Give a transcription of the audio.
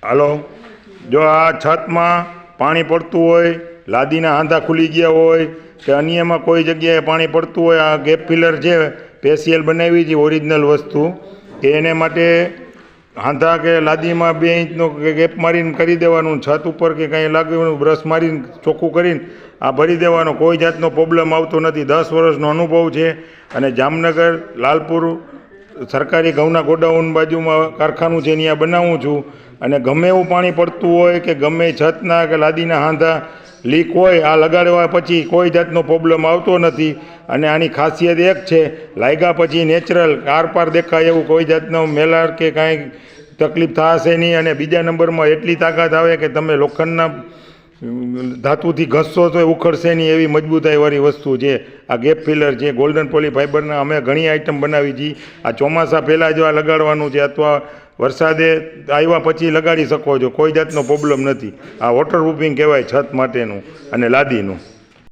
હાલો, જો આ છતમાં પાણી પડતું હોય, લાદીના હાંધા ખુલી ગયા હોય કે અન્યમાં કોઈ જગ્યાએ પાણી પડતું હોય, આ ગેપ ફિલર છે સ્પેશિયલ બનાવી છે ઓરિજિનલ વસ્તુ કે એને માટે હાંધા કે લાદીમાં 2 ઇંચનો ગેપ મારીને કરી દેવાનું, છત ઉપર કે કંઈ લાગવાનું બ્રશ મારીને ચોખ્ખું કરીને આ ભરી દેવાનો, કોઈ જાતનો પ્રોબ્લેમ આવતો નથી. 10 વર્ષનો અનુભવ છે. અને જામનગર લાલપુર સરકારી ઘઉંના ગોડાઉન બાજુમાં કારખાનું છે, ત્યાં બનાવું છું. અને ગમે એવું પાણી પડતું હોય કે ગમે છતના કે લાદીના હાંધા લીક હોય, આ લગાડવા પછી કોઈ જાતનો પ્રોબ્લેમ આવતો નથી. અને આની ખાસિયત એક છે, લાગ્યા પછી નેચરલ આરપાર દેખાય એવું કોઈ જાતનો મેલાર કે કાંઈ તકલીફ થશે નહીં. અને બીજા નંબરમાં એટલી તાકાત આવે કે તમે લોખંડના ધાતુથી ઘસશો તો ઉખડશે નહીં એવી મજબૂતાઈવાળી વસ્તુ છે. આ ગેપ ફિલર છે ગોલ્ડન પોલી ફાઇબરના. અમે ઘણી આઈટમ બનાવી છીએ. આ ચોમાસા પહેલાં જ આ લગાડવાનું છે અથવા વરસાદે આવ્યા પછી લગાડી શકો છો, કોઈ જાતનો પ્રોબ્લેમ નથી. આ વોટરપ્રૂફિંગ કહેવાય છત માટેનું અને લાદીનું.